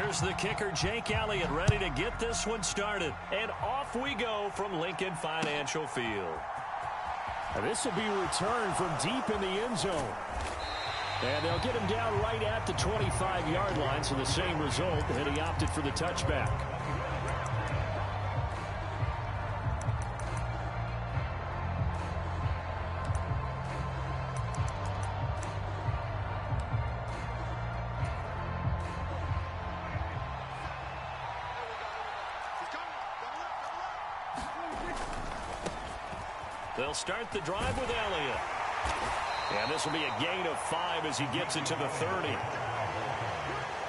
Here's the kicker, Jake Elliott, ready to get this one started. And off we go from Lincoln Financial Field. This will be returned from deep in the end zone. And they'll get him down right at the 25-yard line, so the same result, and he opted for the touchback. They'll start the drive with Elliott. And this will be a gain of 5 as he gets it to the 30.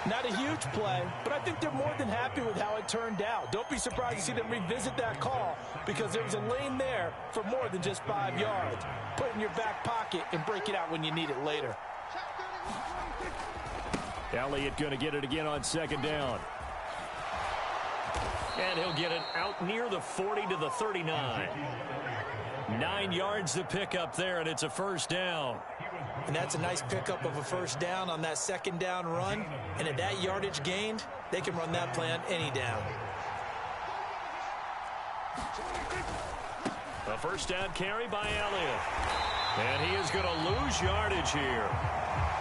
Not a huge play, but I think they're more than happy with how it turned out. Don't be surprised to see them revisit that call because there was a lane there for more than just 5 yards. Put it in your back pocket and break it out when you need it later. Elliott going to get it again on second down. And he'll get it out near the 40 to the 39. 9 yards to pick up there, and it's a first down. And that's a nice pickup of a first down on that second down run. And at that yardage gained, they can run that play on any down. A first down carry by Elliott. And he is going to lose yardage here.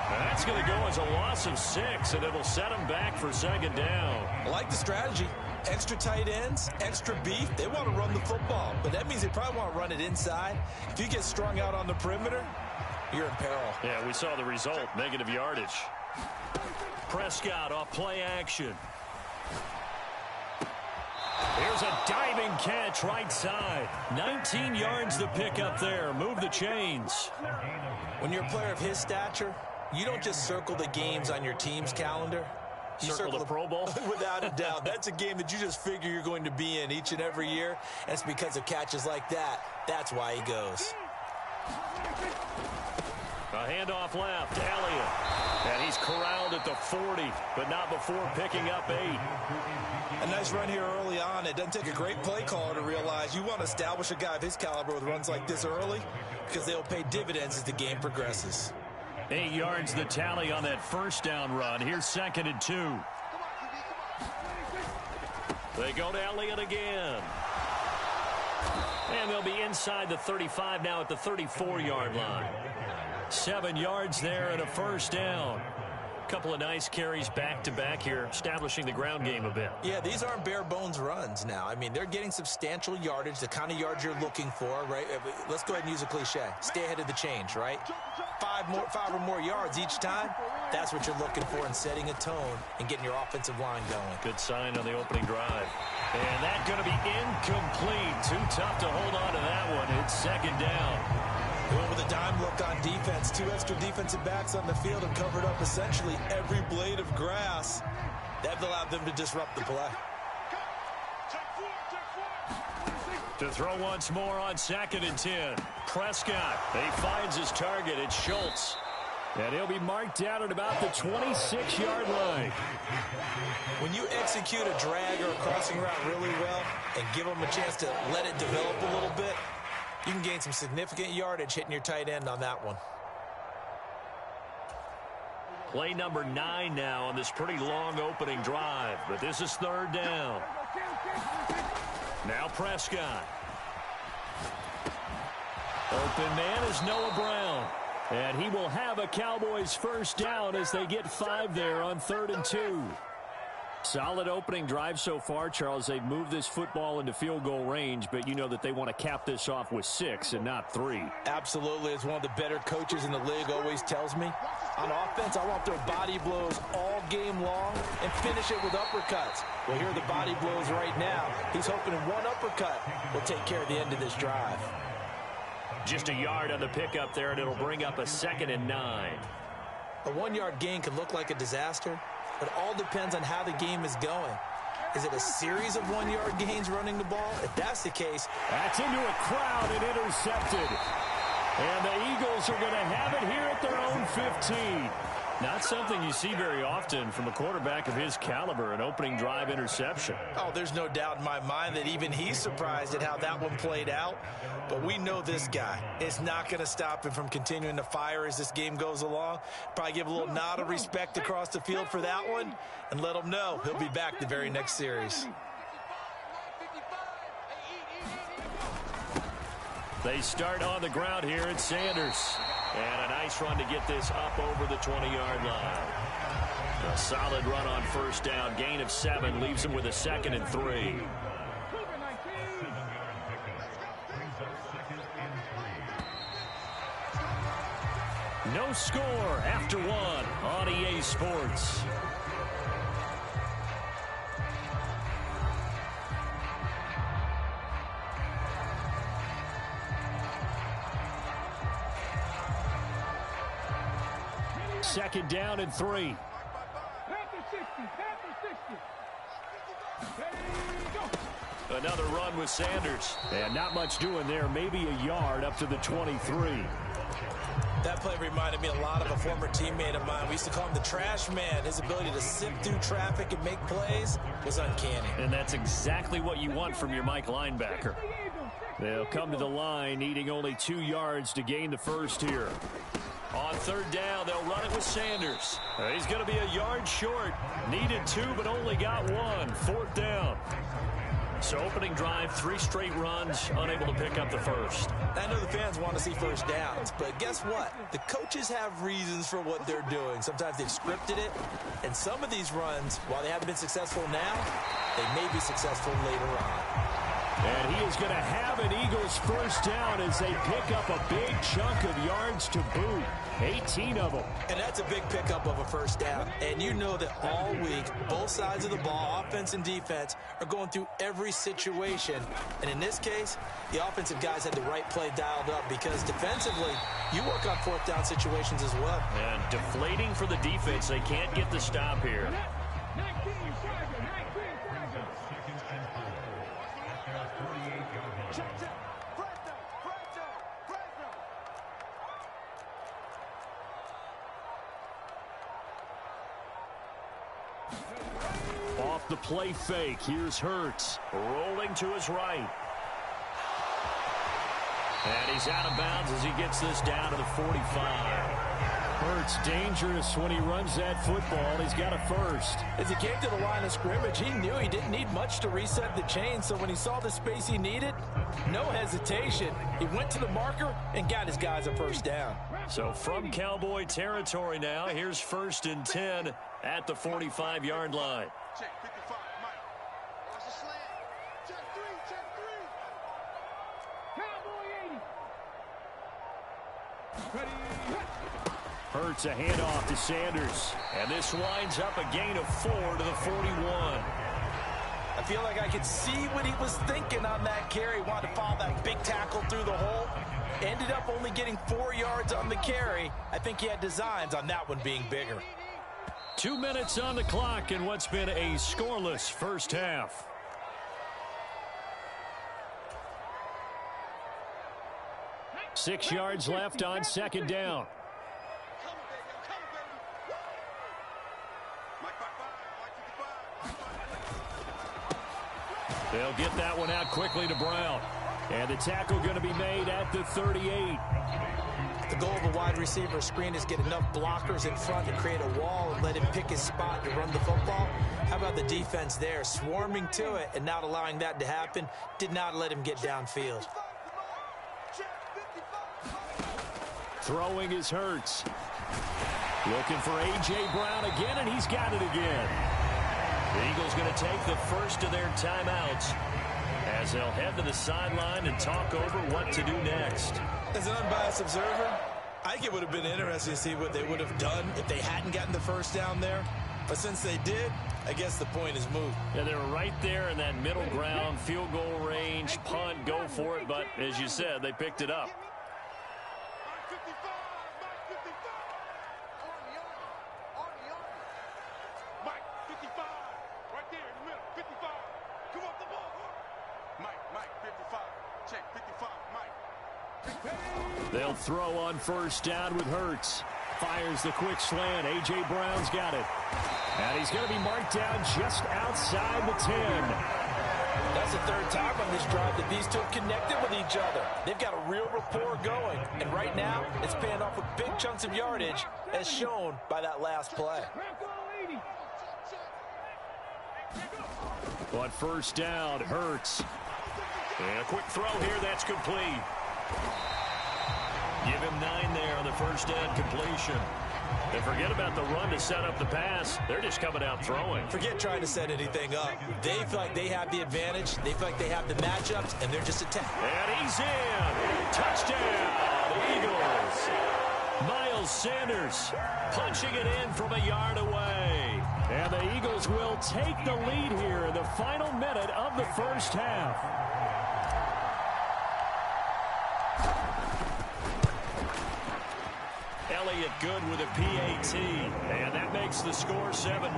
And that's going to go as a loss of 6, and it'll set him back for second down. I like the strategy. Extra tight ends, extra beef. They want to run the football, but that means they probably want to run it inside. If you get strung out on the perimeter, you're in peril. Yeah, we saw the result, negative yardage. Prescott off play action. Here's a diving catch right side. 19 yards to pick up there. Move the chains. When you're a player of his stature, you don't just circle the games on your team's calendar. You circle the Pro Bowl? Without a doubt. That's a game that you just figure you're going to be in each and every year. And it's because of catches like that. That's why he goes. A handoff left. Elliott. And he's corralled at the 40, but not before picking up 8. A nice run here early on. It doesn't take a great play caller to realize you want to establish a guy of his caliber with runs like this early because they'll pay dividends as the game progresses. 8 yards the tally on that first down run. Here's 2nd and 2. They go to Elliott again. And they'll be inside the 35 now at the 34-yard line. 7 yards there and a first down. Couple of nice carries back-to-back here, establishing the ground game a bit. Yeah, these aren't bare-bones runs now. I mean, they're getting substantial yardage, the kind of yards you're looking for, right? Let's go ahead and use a cliche. Stay ahead of the change, right? 5 or more yards each time, that's what you're looking for in setting a tone and getting your offensive line going. Good sign on the opening drive. And that's going to be incomplete. Too tough to hold on to that one. It's second down. They went with a dime look on defense. 2 extra defensive backs on the field and covered up essentially every blade of grass. That allowed them to disrupt the play. To throw once more on 2nd and 10. Prescott. He finds his target. It's Schultz. And he'll be marked down at about the 26-yard line. When you execute a drag or a crossing route really well and give them a chance to let it develop a little bit, you can gain some significant yardage hitting your tight end on that one. Play number 9 now on this pretty long opening drive. But this is 3rd down. Now Prescott. Open man is Noah Brown. And he will have a Cowboys first down as they get 5 there on 3rd and 2. Solid opening drive so far, Charles. They've moved this football into field goal range, but you know that they want to cap this off with 6 and not 3. Absolutely. As one of the better coaches in the league always tells me, on offense, I want their body blows all game long and finish it with uppercuts. Well, here are the body blows right now. He's hoping one uppercut will take care of the end of this drive. Just a yard on the pickup there, and it'll bring up a 2nd and 9. A 1-yard gain can look like a disaster. It all depends on how the game is going. Is it a series of 1-yard gains running the ball? If that's the case, that's into a crowd and intercepted. And the Eagles are going to have it here at their own 15. Not something you see very often from a quarterback of his caliber, an opening drive interception. Oh, there's no doubt in my mind that even he's surprised at how that one played out. But we know this guy is not going to stop him from continuing to fire as this game goes along. Probably give a little nod of respect across the field for that one and let him know he'll be back the very next series. They start on the ground here at Sanders. And a nice run to get this up over the 20-yard line. A solid run on first down. Gain of 7 leaves him with a 2nd and 3. No score after 1 on EA Sports. Second down and 3. Another run with Sanders. And not much doing there. Maybe a yard up to the 23. That play reminded me a lot of a former teammate of mine. We used to call him the trash man. His ability to sift through traffic and make plays was uncanny. And that's exactly what you want from your Mike linebacker. They'll come to the line, needing only 2 yards to gain the first here. On third down, they'll run it with Sanders. He's going to be a yard short. Needed 2, but only got 1. Fourth down. So opening drive, 3 straight runs, unable to pick up the first. I know the fans want to see first downs, but guess what? The coaches have reasons for what they're doing. Sometimes they've scripted it, and some of these runs, while they haven't been successful now, they may be successful later on. And he is going to have an Eagles first down as they pick up a big chunk of yards to boot. 18 of them. And that's a big pickup of a first down. And you know that all week, both sides of the ball, offense and defense, are going through every situation. And in this case, the offensive guys had the right play dialed up because defensively, you work on fourth down situations as well. And deflating for the defense. They can't get the stop here. Off the play fake, here's Hurts, rolling to his right. And he's out of bounds as he gets this down to the 45. Hurts dangerous when he runs that football. He's got a first. As he came to the line of scrimmage, he knew he didn't need much to reset the chain. So when he saw the space he needed, no hesitation. He went to the marker and got his guys a first down. So from Cowboy territory now, here's 1st and 10 at the 45-yard line. Check 55, Mike. Watch the slant. Check 3, check 3. Cowboy 80. Ready. Hurts a handoff to Sanders. And this winds up a gain of 4 to the 41. I feel like I could see what he was thinking on that carry. Wanted to follow that big tackle through the hole. Ended up only getting 4 yards on the carry. I think he had designs on that one being bigger. 2 minutes on the clock in what's been a scoreless first half. Six yards left on second down. They'll get that one out quickly to Brown. And the tackle going to be made at the 38. The goal of a wide receiver screen is get enough blockers in front to create a wall and let him pick his spot to run the football. How about the defense there, swarming to it and not allowing that to happen? Did not let him get downfield. Throwing is Hurts. Looking for A.J. Brown again, and he's got it again. The Eagles going to take the first of their timeouts as they'll head to the sideline and talk over what to do next. As an unbiased observer, I think it would have been interesting to see what they would have done if they hadn't gotten the first down there. But since they did, I guess the point is moot. Yeah, they were right there in that middle ground, field goal range, punt, go for it. But as you said, they picked it up. They'll throw on first down with Hurts. Fires the quick slant. A.J. Brown's got it. And he's going to be marked down just outside the 10. That's the third time on this drive that these two have connected with each other. They've got a real rapport going. And right now, it's paying off with big chunks of yardage, as shown by that last play. On first down, Hurts. And a quick throw here, that's complete. Give him 9 there on the first down completion. And forget about the run to set up the pass. They're just coming out throwing. Forget trying to set anything up. They feel like they have the advantage. They feel like they have the matchups, and they're just attacking. And he's in. Touchdown, Eagles. Miles Sanders punching it in from a yard away. And the Eagles will take the lead here in the final minute of the first half. Elliott good with a PAT, and that makes the score 7-0.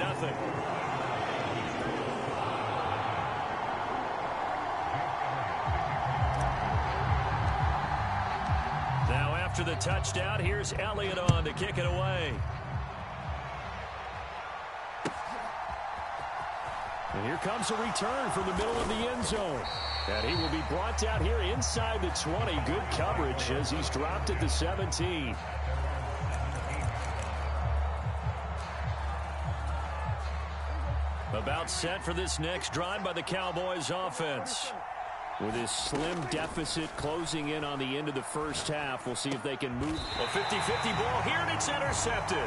Now after the touchdown, here's Elliott on to kick it away. And here comes a return from the middle of the end zone. And he will be brought down here inside the 20. Good coverage as he's dropped at the 17. About set for this next drive by the Cowboys offense. With this slim deficit closing in on the end of the first half, we'll see if they can move. A 50-50 ball here, and it's intercepted.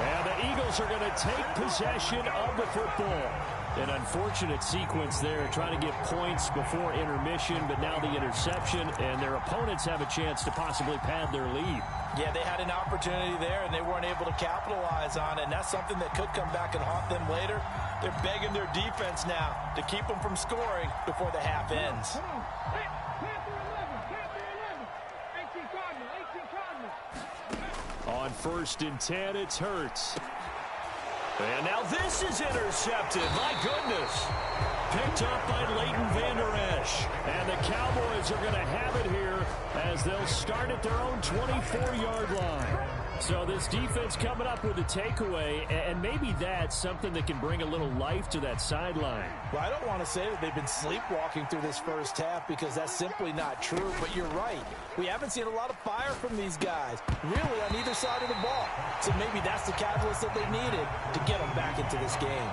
And the Eagles are going to take possession of the football. An unfortunate sequence there, trying to get points before intermission, but now the interception, and their opponents have a chance to possibly pad their lead. Yeah, they had an opportunity there, and they weren't able to capitalize on it, and that's something that could come back and haunt them later. They're begging their defense now to keep them from scoring before the half ends. On 1st and 10, it's Hurts. And now this is intercepted. My goodness. Picked up by Leighton Vander Esch. And the Cowboys are going to have it here as they'll start at their own 24-yard line. So this defense coming up with a takeaway, and maybe that's something that can bring a little life to that sideline. Well, I don't want to say that they've been sleepwalking through this first half because that's simply not true, but you're right. We haven't seen a lot of fire from these guys, really on either side of the ball. So maybe that's the catalyst that they needed to get them back into this game.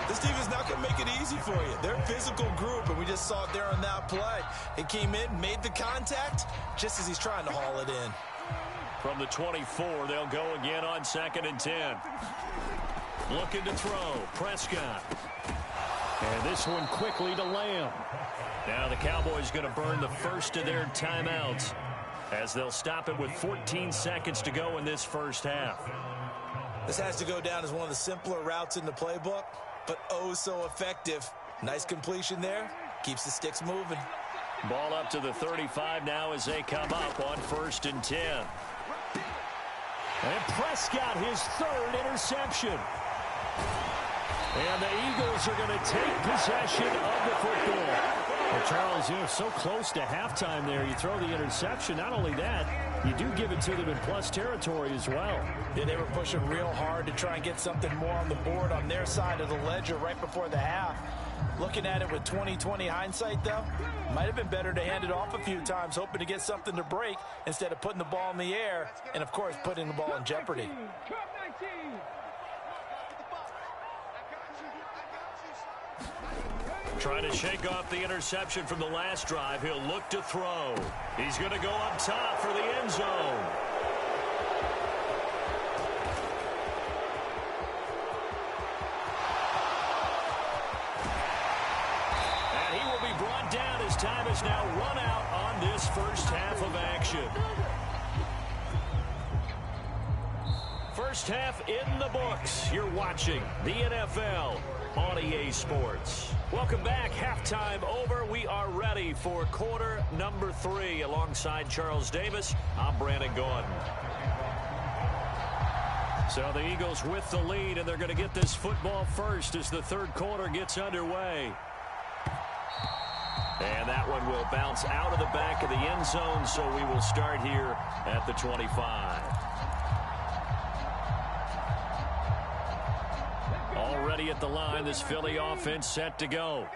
This team is not going to make it easy for you. They're a physical group, and we just saw it there on that play. He came in, made the contact, just as he's trying to haul it in. From the 24, they'll go again on 2nd and 10. Looking to throw. Prescott. And this one quickly to Lamb. Now the Cowboys going to burn the first of their timeouts as they'll stop it with 14 seconds to go in this first half. This has to go down as one of the simpler routes in the playbook, but oh so effective. Nice completion there. Keeps the sticks moving. Ball up to the 35 now as they come up on 1st and 10. And Prescott, his 3rd interception. And the Eagles are going to take possession of the football. Well, Charles, you're so close to halftime there. You throw the interception. Not only that, you do give it to them in plus territory as well. Yeah, they were pushing real hard to try and get something more on the board on their side of the ledger right before the half. Looking at it with 20/20 hindsight, though, might have been better to hand it off a few times, hoping to get something to break instead of putting the ball in the air and, of course, putting the ball in jeopardy. Trying to shake off the interception from the last drive. He'll look to throw. He's going to go up top for the end zone. Down as time is now run out on this first half of action. First half in the books. You're watching the NFL on EA Sports. Welcome back. Halftime over. We are ready for quarter number 3. Alongside Charles Davis, I'm Brandon Gordon. So the Eagles with the lead, and they're going to get this football first as the third quarter gets underway. And that one will bounce out of the back of the end zone, so we will start here at the 25. ready at the line. This Philly offense set to go.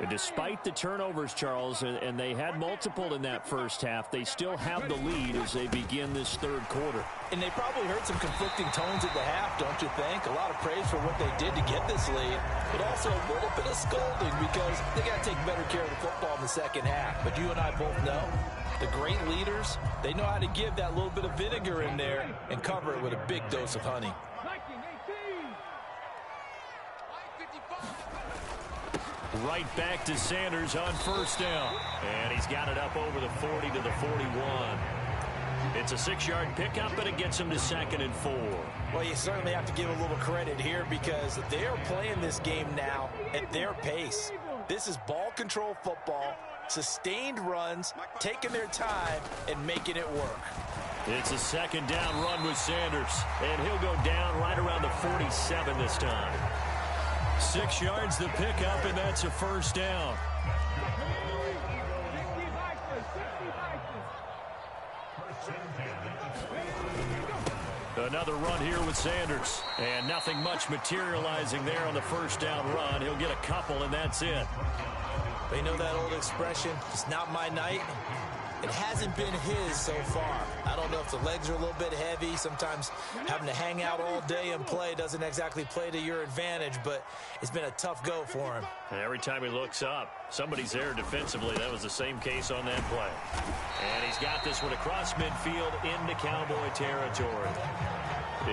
And despite the turnovers, Charles, and they had multiple in that first half, they still have the lead as they begin this third quarter. And they probably heard some conflicting tones at the half, don't you think? A lot of praise for what they did to get this lead, but also a little bit of scolding because they got to take better care of the football in the second half. But you and I both know the great leaders, they know how to give that little bit of vinegar in there and cover it with a big dose of honey. Right back to Sanders on first down. And he's got it up over the 40 to the 41. It's a 6-yard pickup, but it gets him to 2nd and 4. Well, you certainly have to give a little credit here because they are playing this game now at their pace. This is ball control football, sustained runs, taking their time, and making it work. It's a 2nd down run with Sanders, and he'll go down right around the 47 this time. 6 yards the pickup, and that's a first down. Another run here with Sanders, and nothing much materializing there on the first down run. He'll get a couple, and that's it. They know that old expression, it's not my night. It hasn't been his so far. I don't know if the legs are a little bit heavy. Sometimes having to hang out all day and play doesn't exactly play to your advantage, but it's been a tough go for him. And every time he looks up, somebody's there defensively. That was the same case on that play. And he's got this one across midfield into Cowboy territory.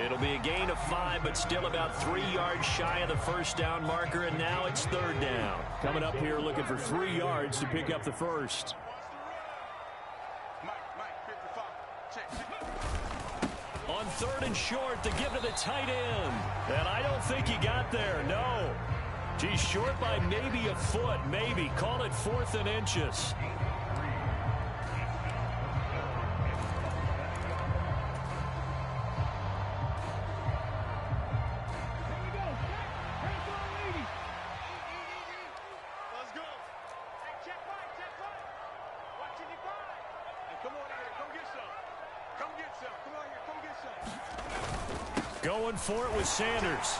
It'll be a gain of 5, but still about 3 yards shy of the first down marker, and now it's 3rd down. Coming up here looking for 3 yards to pick up the first. On 3rd and short, to give to the tight end. And I don't think he got there, no. He's short by maybe a foot, maybe. Call it 4th and inches. Going for it with Sanders.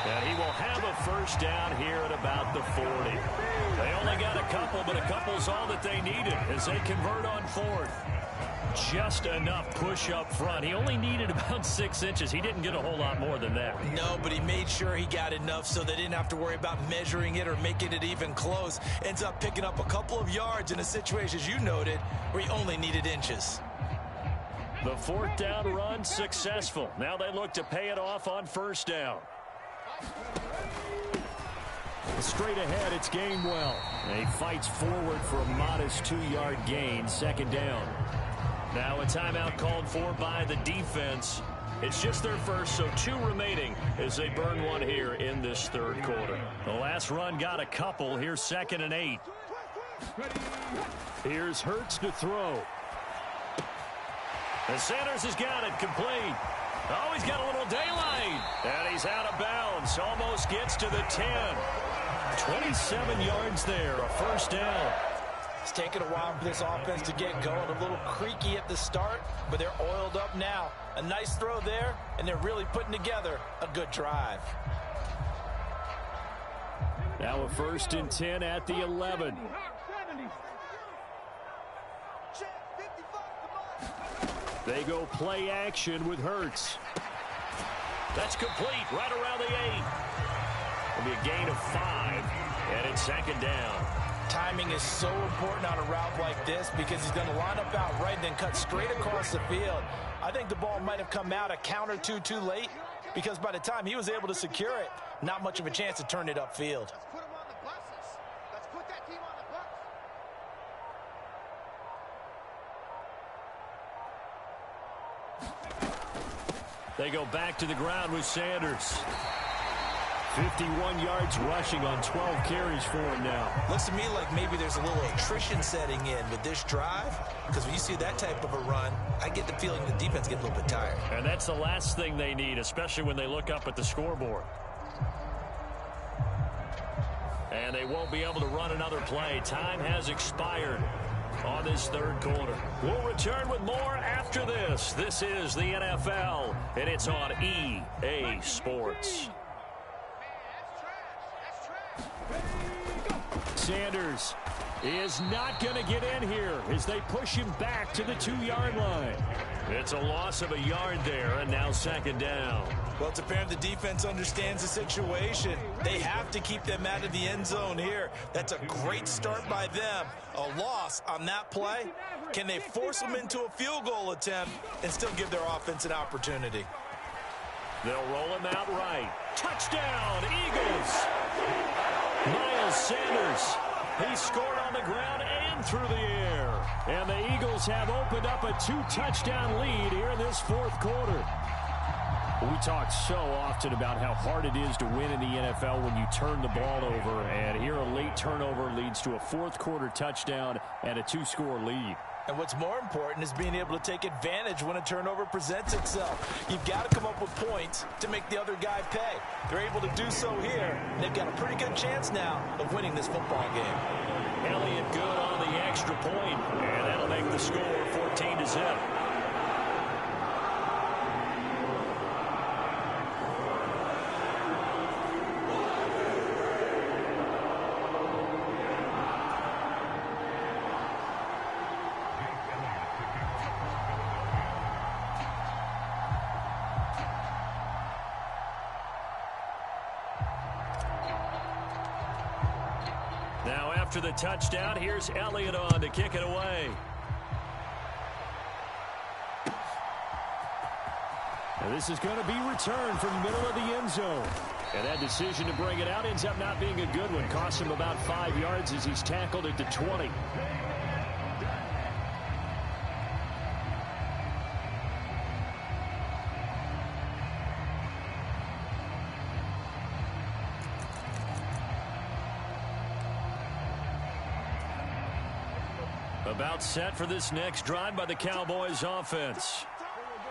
And he will have a first down here at about the 40. They only got a couple, but a couple's all that they needed as they convert on 4th. Just enough push up front. He only needed about 6 inches. He didn't get a whole lot more than that. No, but he made sure he got enough so they didn't have to worry about measuring it or making it even close. Ends up picking up a couple of yards in a situation, as you noted, where he only needed inches. The 4th down run successful. Now they look to pay it off on first down. Straight ahead, it's Gainwell. And he fights forward for a modest 2-yard gain, 2nd down. Now a timeout called for by the defense. It's just their first, so 2 remaining as they burn one here in this 3rd quarter. The last run got a couple. Here's 2nd and 8. Here's Hurts to throw. And Sanders has got it complete. Oh, he's got a little daylight. And he's out of bounds. Almost gets to the 10. 27 yards there, a first down. It's taken a while for this offense to get going. A little creaky at the start, but they're oiled up now. A nice throw there, and they're really putting together a good drive. Now a 1st and 10 at the 11. They go play action with Hurts. That's complete right around the 8. It'll be a gain of 5, and it's 2nd down. Timing is so important on a route like this because he's going to line up out right and then cut straight across the field. I think the ball might have come out a count or two too late because by the time he was able to secure it, not much of a chance to turn it upfield. Let's put him on the buses. Let's put that team on the bus. They go back to the ground with Sanders. 51 yards rushing on 12 carries for him now. Looks to me like maybe there's a little attrition setting in with this drive because when you see that type of a run, I get the feeling the defense gets a little bit tired. And that's the last thing they need, especially when they look up at the scoreboard. And they won't be able to run another play. Time has expired on this 3rd quarter. We'll return with more after this. This is the NFL, and it's on EA Sports. Sanders is not going to get in here as they push him back to the 2-yard line. It's a loss of a yard there, and now second down. Well, it's apparent the defense understands the situation. They have to keep them out of the end zone here. That's a great start by them. A loss on that play. Can they force them into a field goal attempt and still give their offense an opportunity? They'll roll him out right. Touchdown, Eagles! Miles Sanders. He scored on the ground and through the air. And the Eagles have opened up a 2-touchdown lead here in this fourth quarter. We talk so often about how hard it is to win in the NFL when you turn the ball over. And here a late turnover leads to a fourth quarter touchdown and a 2-score lead. And what's more important is being able to take advantage when a turnover presents itself. You've got to come up with points to make the other guy pay. They're able to do so here, and they've got a pretty good chance now of winning this football game. Elliott good on the extra point, and that'll make the score 14-0. After the touchdown, here's Elliott on to kick it away. Now this is going to be returned from the middle of the end zone. And that decision to bring it out ends up not being a good one. Costs him about 5 yards as he's tackled at the 20. About set for this next drive by the Cowboys offense.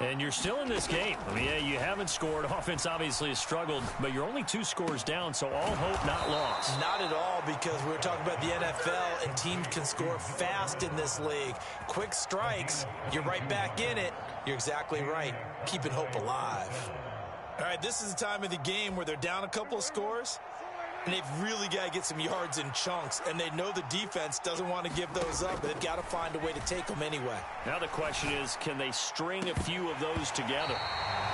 And you're still in this game. I mean, yeah, you haven't scored. Offense obviously has struggled, but you're only 2 scores down, so all hope not lost. Not at all, because we're talking about the NFL, and teams can score fast in this league. Quick strikes, you're right back in it. You're exactly right. Keeping hope alive. All right, this is the time of the game where they're down a couple of scores, and they've really got to get some yards in chunks, and they know the defense doesn't want to give those up, but they've got to find a way to take them anyway. Now the question is, can they string a few of those together?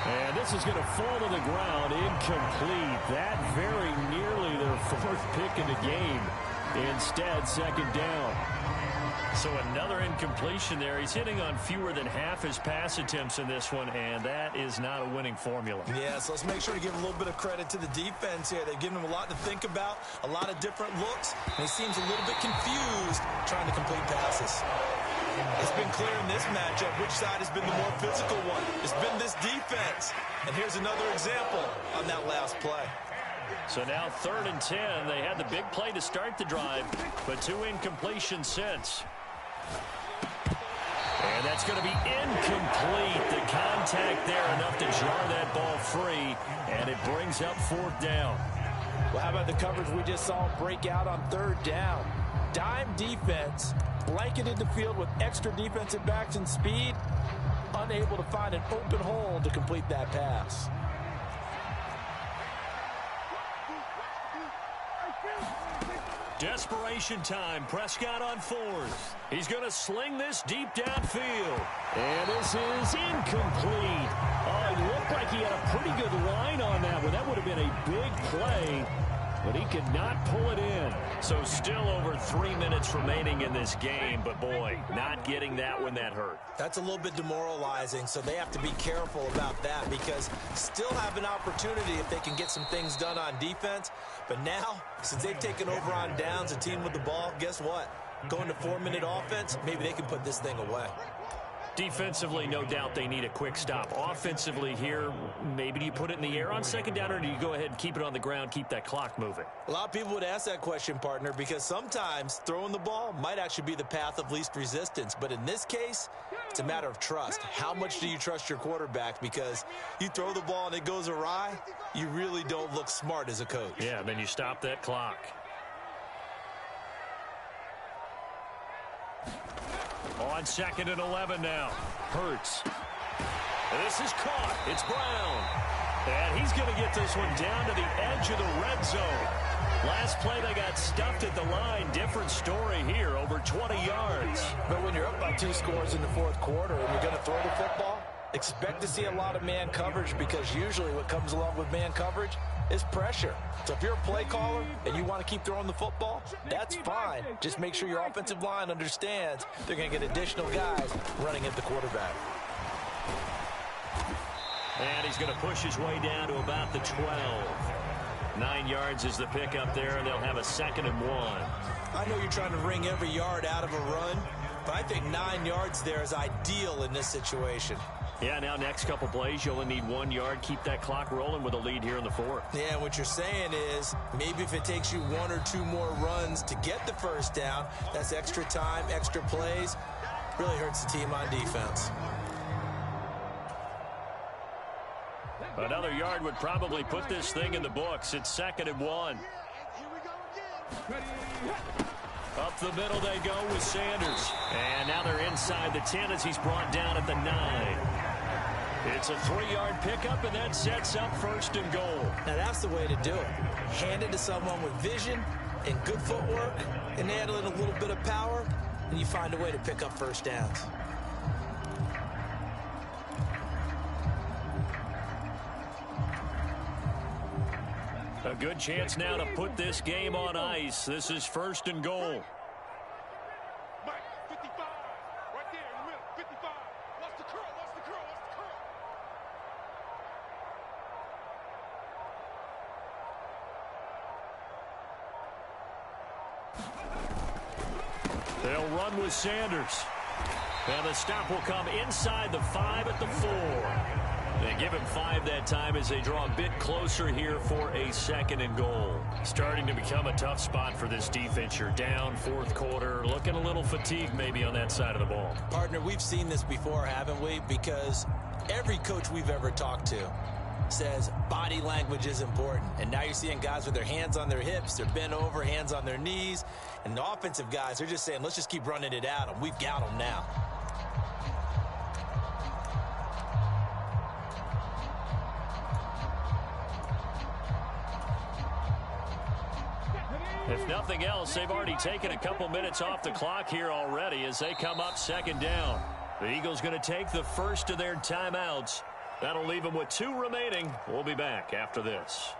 And this is going to fall to the ground, incomplete. That very nearly their 4th pick in the game. Instead, second down. So another incompletion there. He's hitting on fewer than half his pass attempts in this one, and that is not a winning formula. Yeah, so let's make sure to give a little bit of credit to the defense here. They've given him a lot to think about, a lot of different looks, and he seems a little bit confused trying to complete passes. It's been clear in this matchup which side has been the more physical one. It's been this defense. And here's another example on that last play. So now 3rd and 10. They had the big play to start the drive, but 2 incompletions since. And that's going to be incomplete. The contact there enough to jar that ball free, and it brings up 4th down. Well, how about the coverage we just saw break out on 3rd down? Dime defense, blanketed the field with extra defensive backs and speed, unable to find an open hole to complete that pass. Desperation time. Prescott on 4th. He's going to sling this deep downfield. And this is incomplete. Oh, it looked like he had a pretty good line on that one. That would have been a big play, but he could not pull it in. So still over 3 minutes remaining in this game, but boy, not getting that one, that hurt. That's a little bit demoralizing, so they have to be careful about that because still have an opportunity if they can get some things done on defense. But now, since they've taken over on downs, a team with the ball, guess what? Going to 4-minute offense, maybe they can put this thing away. Defensively, no doubt they need a quick stop. Offensively here, maybe do you put it in the air on 2nd down, or do you go ahead and keep it on the ground, keep that clock moving? A lot of people would ask that question, partner, because sometimes throwing the ball might actually be the path of least resistance. But in this case, it's a matter of trust. How much do you trust your quarterback? Because you throw the ball and it goes awry, you really don't look smart as a coach. Yeah, then you stop that clock. On 2nd and 11 now. Hurts. This is caught. It's Brown. And he's going to get this one down to the edge of the red zone. Last play, they got stuffed at the line. Different story here, over 20 yards. But when you're up by 2 scores in the fourth quarter and you're going to throw the football, expect to see a lot of man coverage, because usually what comes along with man coverage is pressure. So if you're a play caller and you want to keep throwing the football, that's fine. Just make sure your offensive line understands they're going to get additional guys running at the quarterback. And he's going to push his way down to about the 12. 9 yards is the pickup there, and they'll have a 2nd and 1. I know you're trying to wring every yard out of a run, but I think 9 yards there is ideal in this situation. Yeah, now next couple plays, you only need 1 yard. Keep that clock rolling with a lead here in the 4th. Yeah, what you're saying is maybe if it takes you 1 or 2 more runs to get the first down, that's extra time, extra plays. Really hurts the team on defense. Another yard would probably put this thing in the books. It's 2nd and 1. Up the middle they go with Sanders. And now they're inside the 10 as he's brought down at the 9. It's a 3-yard pickup, and that sets up 1st and goal. Now that's the way to do it. Hand it to someone with vision and good footwork, and add in a little bit of power, and you find a way to pick up first downs. A good chance now to put this game on ice. This is 1st and goal. Mike, 55, right there in the middle, 55. Watch the curl, watch the curl, watch the curl. They'll run with Sanders. And the stop will come inside the 5 at the 4. They give him 5 that time as they draw a bit closer here for a 2nd and goal. Starting to become a tough spot for this defense. You're down 4th quarter, looking a little fatigued maybe on that side of the ball. Partner, we've seen this before, haven't we? Because every coach we've ever talked to says body language is important. And now you're seeing guys with their hands on their hips, they're bent over, hands on their knees. And the offensive guys, they're just saying, let's just keep running it at them. We've got them now. If nothing else, they've already taken a couple minutes off the clock here already as they come up 2nd down. The Eagles going to take the first of their timeouts. That'll leave them with 2 remaining. We'll be back after this.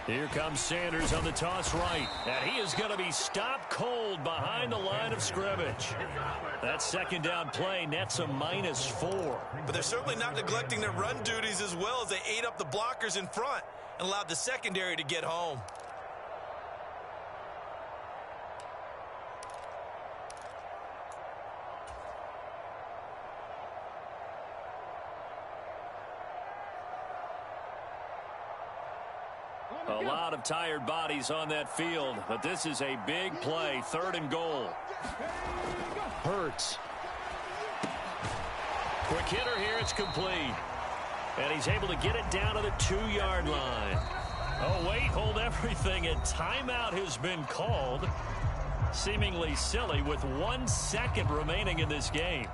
Here comes Sanders on the toss right. And he is going to be stopped cold behind the line of scrimmage. That 2nd down play nets a -4. But they're certainly not neglecting their run duties as well as they ate up the blockers in front and allowed the secondary to get home. A lot of tired bodies on that field, but this is a big play, 3rd and goal. Hurts. Quick hitter here, it's complete. And he's able to get it down to the 2-yard line. Oh, wait, hold everything. A timeout has been called. Seemingly silly with 1 second remaining in this game.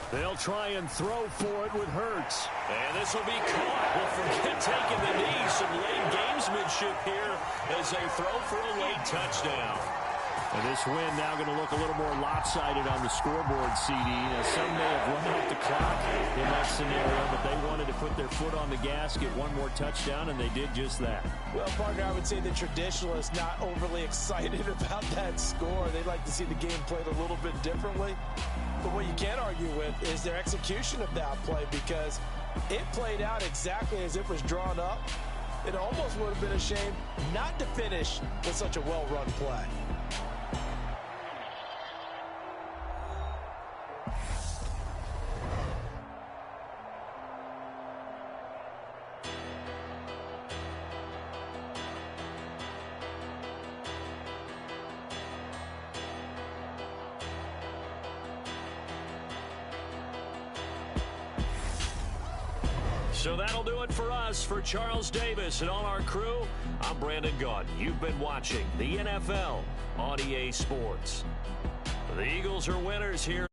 They'll try and throw for it with Hurts. And this will be caught. Well, forget taking the knee. Some late gamesmanship here as they throw for a late touchdown. And this win now going to look a little more lopsided on the scoreboard, CD. Now, some may have run out the clock. in that scenario, but they wanted to put their foot on the gas, get one more touchdown, and they did just that. Well, partner, I would say the traditionalists not overly excited about that score. They'd like to see the game played a little bit differently. But what you can't argue with is their execution of that play, because it played out exactly as it was drawn up. It almost would have been a shame not to finish with such a well-run play. So that'll do it for us. For Charles Davis and all our crew, I'm Brandon Gaudin. You've been watching the NFL on EA Sports. The Eagles are winners here.